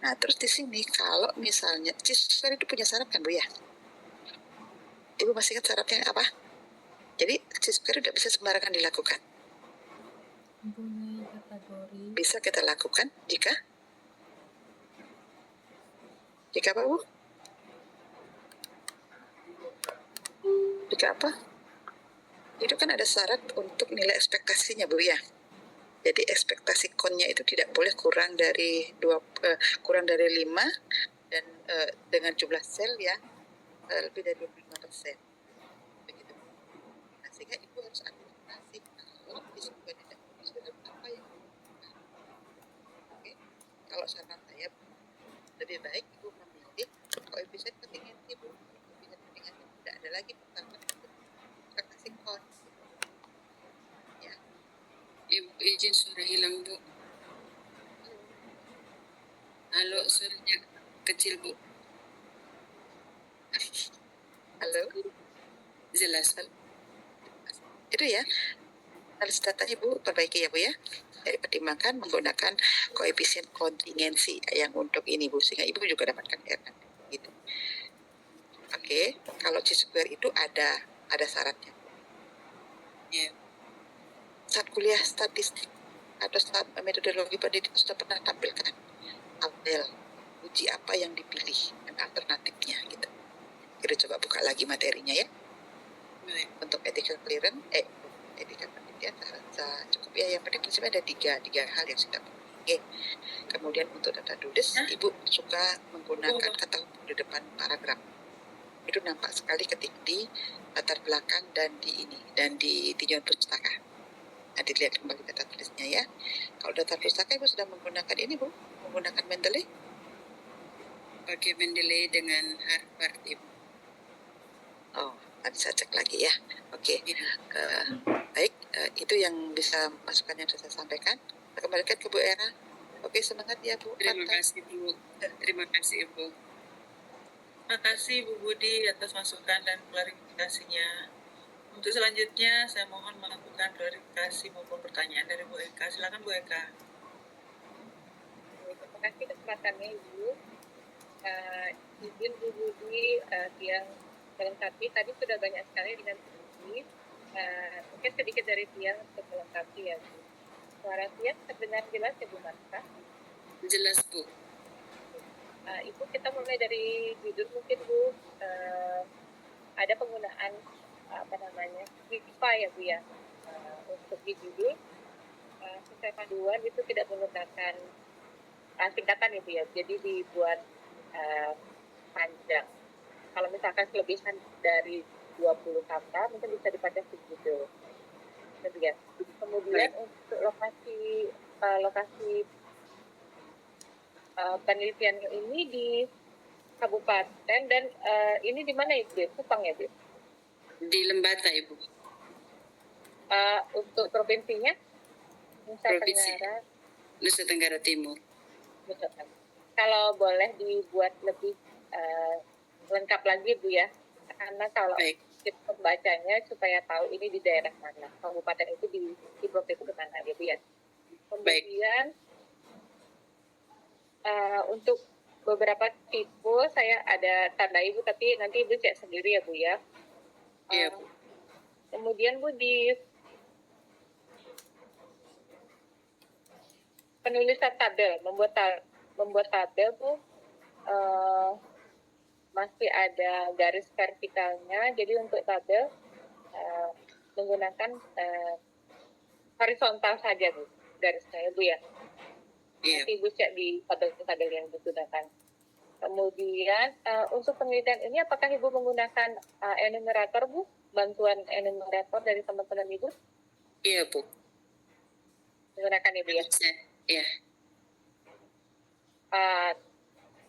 Nah, terus di sini kalau misalnya chi-square itu punya syarat kan, Bu, ya? Ibu masih ingat syaratnya apa? Jadi chi-square tidak bisa sembarangan dilakukan. Mempunyai kategori Bisa kita lakukan jika apa, Bu? Jika apa? Itu kan ada syarat untuk nilai ekspektasinya, Bu, ya. Jadi ekspektasi konnya itu tidak boleh kurang dari 5 dan dengan jumlah sel yang lebih dari 25%. Begitu. Nah, sehingga Ibu harus antisipasi kalau disebutkan tidak sesuai apa yang dibutuhkan. Oke. Kalau saran saya lebih baik Ibu memilih koefisien kontingensi, Bu. Koefisien kontingensi tidak ada lagi pertama untuk ekspektasi kon. Ya. Ibu izin suara hilang, Bu. Halo, suaranya kecil, Bu. Halo. Jelas. Itu ya. Harus datanya Bu perbaiki ya, Bu, ya. Jadi pertimbangkan menggunakan koefisien kontingensi yang untuk ini, Bu, sehingga Ibu juga dapatkan R gitu. Oke, kalau chi-square itu ada syaratnya. Iya. Saat kuliah statistik atau saat metodologi pendidikan sudah pernah tampilkan tabel uji apa yang dipilih dan alternatifnya gitu. Kita coba buka lagi materinya ya. Baik. Untuk ethical clearance, etika penelitian saya cukup ya. Yang penting prinsipnya ada tiga hal yang kita Oke. Kemudian untuk data dudes, Ibu suka menggunakan kata hubung di depan paragraf. Itu nampak sekali ketik di latar belakang dan di tinjauan pustaka. Nah, dilihat kembali data tulisnya ya. Kalau data pustaka Ibu sudah menggunakan ini, Bu, menggunakan Mendeley. Pakai Mendeley dengan Harvard, Ibu. Oh, nanti saya cek lagi ya. Oke. Iya. Baik, itu yang bisa masukan yang saya sampaikan. Saya kembalikan ke Bu Era. Oke, semangat ya, Bu. Terima Mantap. kasih, Bu. Terima kasih, Ibu. Terima kasih Bu Budi atas masukan dan klarifikasinya. Untuk selanjutnya, saya mohon melakukan klarifikasi maupun pertanyaan dari Bu Eka. Silakan Bu Eka. Terima kasih kesempatannya Ibu. Izin Bu Budi yang melengkapi tadi sudah banyak sekali dengan Bu Budi. Mungkin sedikit dari Tiang untuk melengkapi ya Bu. Suara Tiang terdengar jelas ya Bu Marta? Jelas, Bu. Ibu kita mulai dari judul mungkin Bu. Ada penggunaan IPA ya Bu ya. Untuk di judul sesuai panduan itu tidak menggunakan singkatan ya Bu ya. Jadi dibuat panjang. Kalau misalkan kelebihan dari 20 kata mungkin bisa dibaca segitu. Ya. Kemudian untuk lokasi penelitian ini di kabupaten dan ini di mana Ibu? Kupang ya Bu? Di Lembata, Ibu. Untuk provinsinya Provinsi Nusa Tenggara Timur. Kalau boleh dibuat lebih lengkap lagi Bu ya, karena kalau kita membacanya supaya tahu ini di daerah mana, kabupaten itu di provinsi mana ya Bu ya. Kemudian untuk beberapa tipe saya ada tanda Ibu, tapi nanti Ibu cek sendiri ya Bu ya. Iya, Bu. Kemudian Bu di penulisan tabel, membuat tabel Bu masih ada garis vertikalnya. Jadi untuk tabel menggunakan horizontal saja Bu, garisnya Bu ya. Iya. Nanti Ibu cek di tabel-tabel yang digunakan. Kemudian untuk penelitian ini apakah Ibu menggunakan enumerator Bu? Bantuan enumerator dari teman-teman Ibu? Iya, Bu. Menggunakan Ibu ya? Iya.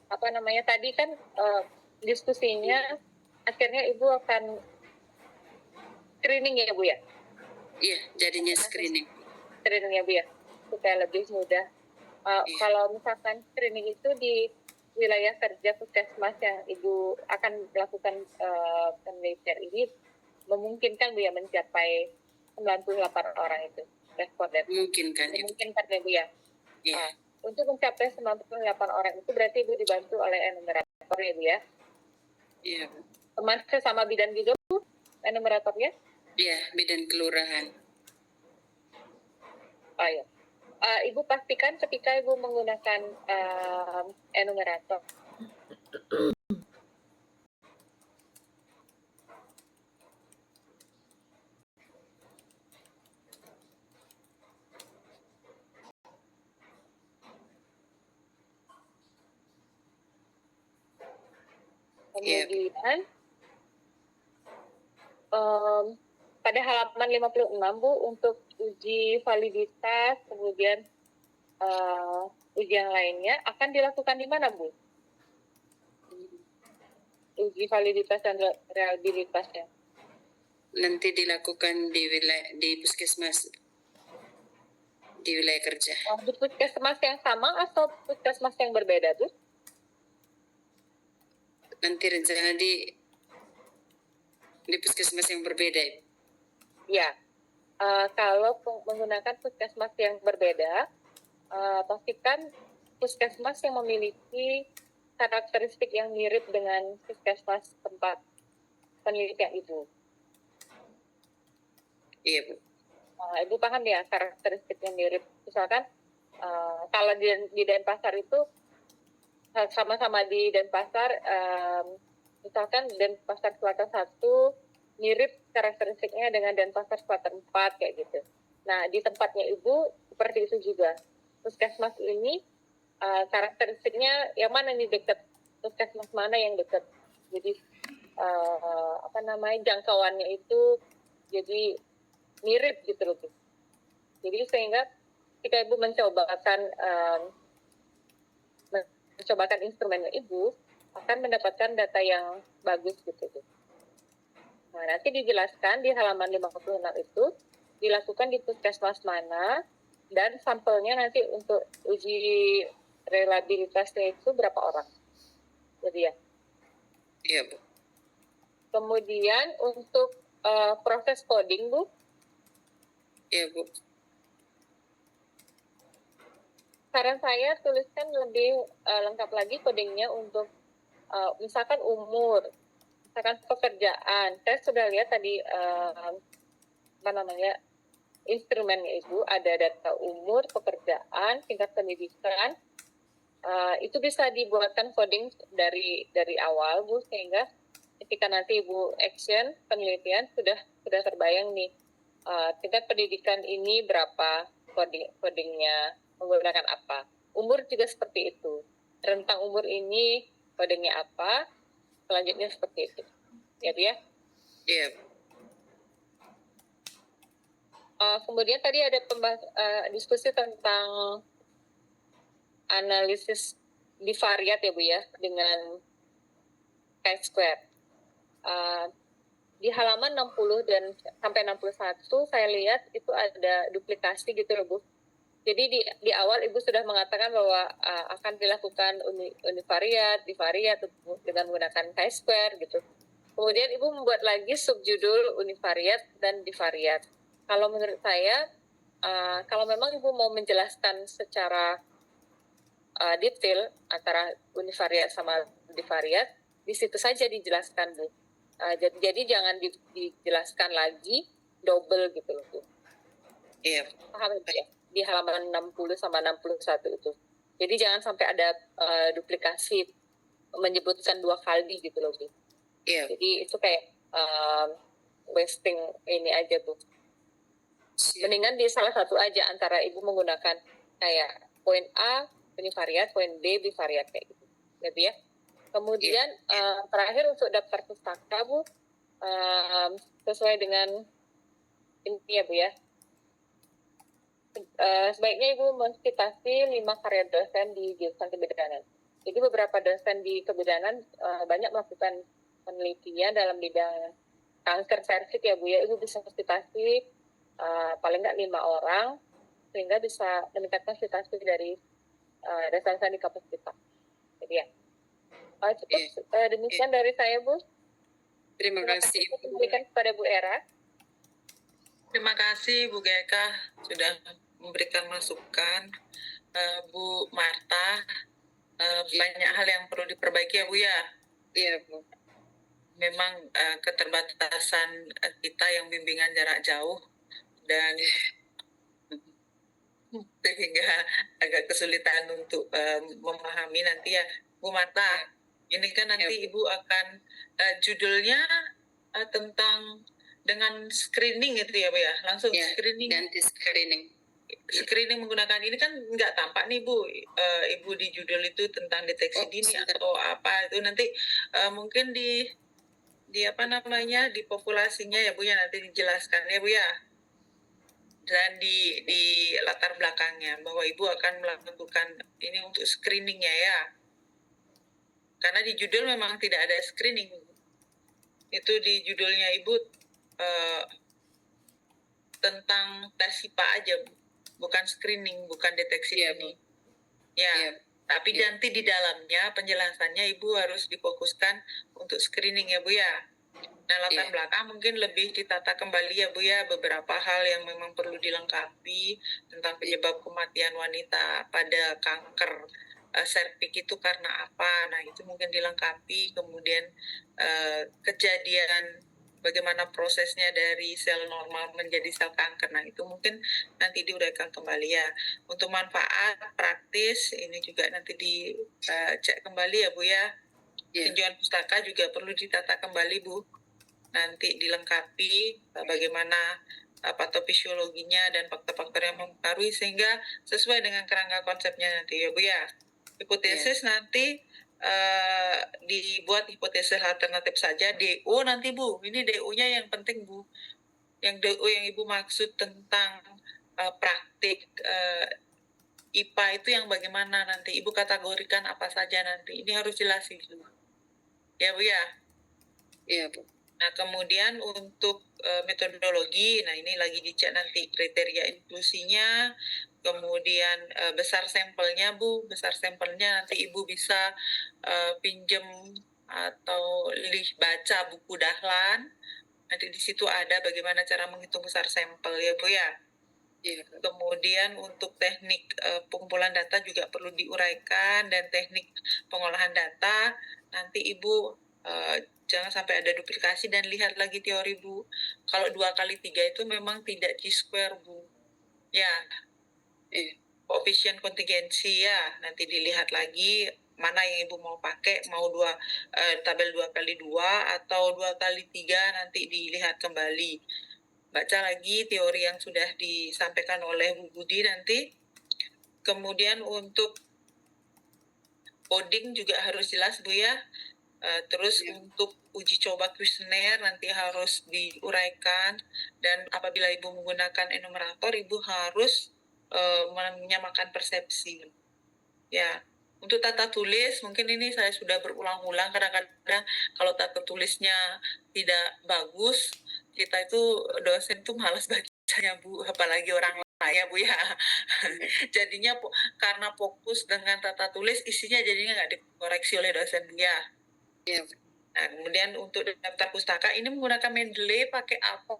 Apa namanya tadi kan diskusinya akhirnya Ibu akan screening ya Bu ya? Iya, jadinya screening. Screening ya Bu ya? Supaya lebih mudah. Iya. Kalau misalkan screening itu di wilayah kerja puskesmas yang Ibu akan melakukan penelitian ini memungkinkan Bu ya mencapai 98 orang itu responden. Memungkinkan, Ibu. Memungkinkan ya Bu ya? Iya. Untuk mencapai 98 orang itu berarti Ibu dibantu oleh enumerator ya Bu ya? Iya, Bu. Teman sesama bidan juga Bu enumeratornya? Iya, bidan kelurahan. Oh ya. Ibu pastikan ketika Ibu menggunakan enumerator kemudian pada halaman 56 Bu untuk uji validitas kemudian uji yang lainnya akan dilakukan di mana Bu? Uji validitas dan reliabilitasnya. Nanti dilakukan di puskesmas, di wilayah kerja. Di puskesmas yang sama atau puskesmas yang berbeda Bu? Nanti rencana di puskesmas yang berbeda. Ya, kalau menggunakan puskesmas yang berbeda, pastikan puskesmas yang memiliki karakteristik yang mirip dengan puskesmas tempat penelitian Ibu. Iya, Bu. Ibu paham ya karakteristik yang mirip. Misalkan kalau di Denpasar itu sama-sama di Denpasar, misalkan Denpasar Selatan 1 mirip karakteristiknya dengan Denpasar Selatan 4 kayak gitu. Nah, di tempatnya Ibu seperti itu juga. Puskesmas ini karakteristiknya yang mana nih dekat? Puskesmas mana yang dekat? Jadi jangkauannya itu jadi mirip gitu loh. Jadi sehingga ketika Ibu mencobakan instrumennya Ibu akan mendapatkan data yang bagus gitu. Nah, nanti dijelaskan di halaman 56 itu dilakukan di puskesmas mana dan sampelnya nanti untuk uji reliabilitasnya itu berapa orang. Jadi ya. Iya, Bu. Kemudian untuk proses coding Bu. Iya, Bu. Saran saya tuliskan lebih lengkap lagi codingnya untuk misalkan umur, misalkan pekerjaan. Saya sudah lihat tadi instrumennya Ibu ada data umur, pekerjaan, tingkat pendidikan. Itu bisa dibuatkan coding dari awal Bu sehingga ketika nanti Ibu action penelitian sudah terbayang nih tingkat pendidikan ini berapa, codingnya menggunakan apa. Umur juga seperti itu. Rentang umur ini codingnya apa, selanjutnya seperti itu. Ya Bu ya? Iya. Kemudian tadi ada diskusi tentang analisis bivariat ya Bu ya, dengan chi-square. Di halaman 60 dan sampai 61 saya lihat itu ada duplikasi gitu loh Bu. Jadi di awal Ibu sudah mengatakan bahwa akan dilakukan univariat, bivariat dengan menggunakan chi-square gitu. Kemudian Ibu membuat lagi subjudul univariat dan bivariat. Kalau menurut saya, kalau memang Ibu mau menjelaskan secara detail antara univariat sama bivariat, di situ saja dijelaskan Bu. Jadi jangan dijelaskan lagi double gitu loh Bu. Iya. Paham ya? Di halaman 60 sama 61 itu. Jadi jangan sampai ada duplikasi menyebutkan 2 kali gitu loh Bu. Iya. Jadi itu kayak wasting ini aja tuh. Siap. Mendingan di salah satu aja antara Ibu menggunakan kayak poin A univariat, poin B bivariat kayak gitu. Ya, Bu ya. Kemudian terakhir untuk daftar pustaka Bu, sesuai dengan ini ya Bu ya. Sebaiknya Ibu mensitasi 5 karya dosen di jurusan kebidanan. Jadi beberapa dosen di kebidanan banyak melakukan penelitian dalam bidang kanker serviks ya Bu ya. Ibu bisa mensitasi paling nggak 5 orang sehingga bisa meningkatkan citasi dari dosen di kampus kita. Jadi ya. Cukup demikian dari saya Bu. Terima kasih Ibu. Kembalikan kepada Bu Era. Terima kasih Bu Geka sudah memberikan masukan. Bu Marta, banyak hal yang perlu diperbaiki ya Bu ya. Iya Bu. Memang keterbatasan kita yang bimbingan jarak jauh dan sehingga agak kesulitan untuk memahami nanti ya Bu Marta. Ini kan nanti Ibu akan judulnya tentang dengan screening itu ya Bu ya, langsung screening. Ganti screening. Screening menggunakan ini kan nggak tampak nih Bu, Ibu di judul itu tentang deteksi dini atau apa itu nanti mungkin di apa namanya di populasinya ya Bu ya nanti dijelaskan ya Bu ya, dan di latar belakangnya bahwa Ibu akan melakukan ini untuk screeningnya ya, karena di judul memang tidak ada screening itu di judulnya Ibu tentang tes SIPA aja Bu. Bukan screening, bukan deteksi dini. Ya, tapi nanti di dalamnya penjelasannya Ibu harus difokuskan untuk screening ya Bu ya. Nah, latar belakang mungkin lebih ditata kembali ya Bu ya, beberapa hal yang memang perlu dilengkapi tentang penyebab kematian wanita pada kanker serviks itu karena apa. Nah, itu mungkin dilengkapi, kemudian kejadian bagaimana prosesnya dari sel normal menjadi sel kanker. Nah, itu mungkin nanti diuraikan kembali ya. Untuk manfaat praktis, ini juga nanti dicek kembali ya Bu ya. Tinjauan pustaka juga perlu ditata kembali Bu. Nanti dilengkapi bagaimana patofisiologinya dan faktor-faktor yang mempengaruhi sehingga sesuai dengan kerangka konsepnya nanti ya Bu ya. Hipotesis nanti dibuat hipotesis alternatif saja, DO nanti Bu. Ini DO-nya yang penting Bu. Yang DO yang Ibu maksud tentang praktik IPA itu yang bagaimana nanti Ibu kategorikan apa saja nanti. Ini harus jelas itu. Ya Bu ya. Iya Bu. Nah, kemudian untuk metodologi, nah ini lagi dicek nanti kriteria inklusinya, kemudian besar sampelnya Bu, besar sampelnya nanti Ibu bisa pinjem atau baca buku Dahlan, nanti di situ ada bagaimana cara menghitung besar sampel ya Bu ya. Kemudian untuk teknik pengumpulan data juga perlu diuraikan dan teknik pengolahan data, nanti Ibu jangan sampai ada duplikasi dan lihat lagi teori Bu. Kalau 2x3 itu memang tidak T-square Bu. Ya, koefisien kontingensi ya, nanti dilihat lagi mana yang Ibu mau pakai, mau tabel 2x2 atau 2x3 nanti dilihat kembali. Baca lagi teori yang sudah disampaikan oleh Bu Budi nanti. Kemudian untuk coding juga harus jelas Bu ya. Terus untuk uji coba kuesioner nanti harus diuraikan, dan apabila Ibu menggunakan enumerator Ibu harus menyamakan persepsi. Ya, untuk tata tulis mungkin ini saya sudah berulang-ulang, kadang-kadang kalau tata tulisnya tidak bagus, kita itu dosen itu malas bacanya Bu, apalagi orang lain ya Bu ya. Jadinya karena fokus dengan tata tulis, isinya jadinya nggak dikoreksi oleh dosen Bu ya. Nah, kemudian untuk daftar pustaka ini menggunakan Mendeley pakai apa?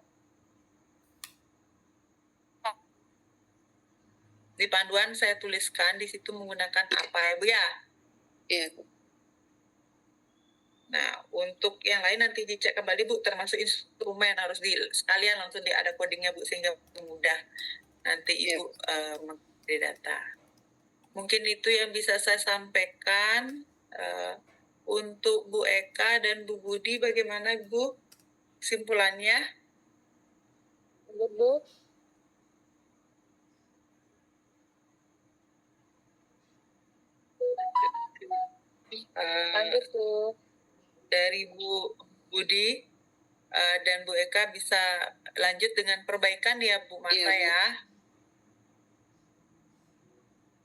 Di panduan saya tuliskan di situ menggunakan apa ya Bu ya? Nah, untuk yang lain nanti dicek kembali Bu, termasuk instrumen harus sekalian langsung ada codingnya Bu sehingga mudah nanti Ibu mengupdate data. Mungkin itu yang bisa saya sampaikan. Untuk Bu Eka dan Bu Budi bagaimana Bu? kesimpulannya. Lanjut, Bu. Lanjut, Bu. Dari Bu Budi dan Bu Eka bisa lanjut dengan perbaikan ya Bu Marta Iya, Bu. ya.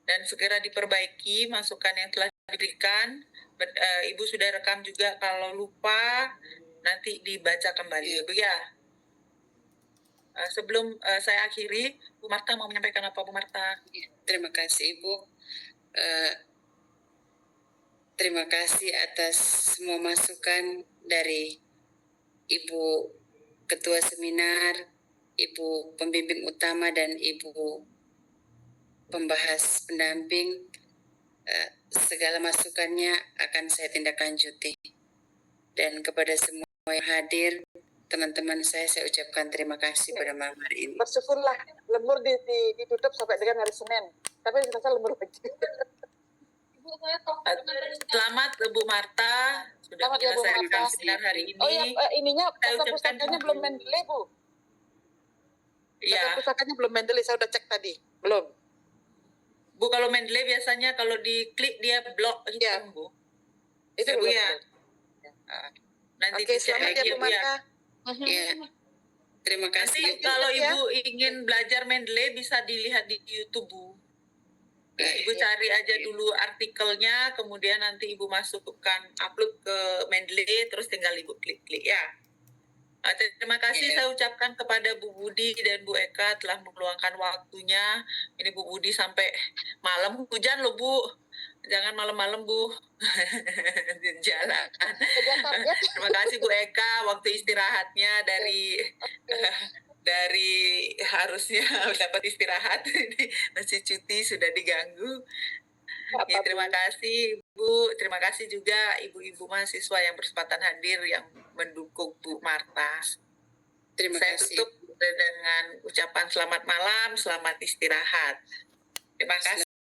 Dan segera diperbaiki masukan yang telah diberikan. Ibu sudah rekam juga, kalau lupa nanti dibaca kembali. Iya. Bu ya. Sebelum saya akhiri, Bu Marta mau menyampaikan apa Bu Marta? Terima kasih Ibu. Terima kasih atas semua masukan dari Ibu Ketua Seminar, Ibu Pembimbing Utama, dan Ibu Pembahas Pendamping. Segala masukannya akan saya tindak lanjuti. Dan kepada semua yang hadir, teman-teman saya ucapkan terima kasih pada malam hari ini. Bersyukurlah lembur ditutup sampai dengan hari Senin. Tapi ternyata lembur lagi. Selamat Bu Marta sudah Selamat ya, Bu menyelesaikan Marta. seminar hari ini. Oh ya, ininya Saya kata ucapkan pusakanya belum Mendeley, Bu. Iya, Kata pusakanya belum Mendeley, saya udah cek tadi. Belum. Bu, kalau Mendeley biasanya kalau diklik dia blok gitu, Iya. Bu. Itu Ya, Bu belum. ya. Nanti Oke, dicek selamat ya, lagi Bu Marta. Ya, terima Nanti kasih. kalau ya. Ibu ingin belajar Mendeley bisa dilihat di YouTube, Bu. Ya, Ibu cari aja dulu artikelnya, kemudian nanti Ibu masukkan upload ke Mendeley, terus tinggal Ibu klik-klik ya. Terima kasih saya ucapkan kepada Bu Budi dan Bu Eka telah meluangkan waktunya. Ini Bu Budi sampai malam, hujan loh Bu. Jangan malam-malam Bu. Jalan. Terima kasih Bu Eka, waktu istirahatnya dari harusnya dapat istirahat, masih cuti sudah diganggu. Ya, terima kasih Bu, terima kasih juga ibu-ibu mahasiswa yang berkesempatan hadir yang mendukung Bu Marta. Terima Saya kasih. tutup dengan ucapan selamat malam, selamat istirahat. Terima kasih.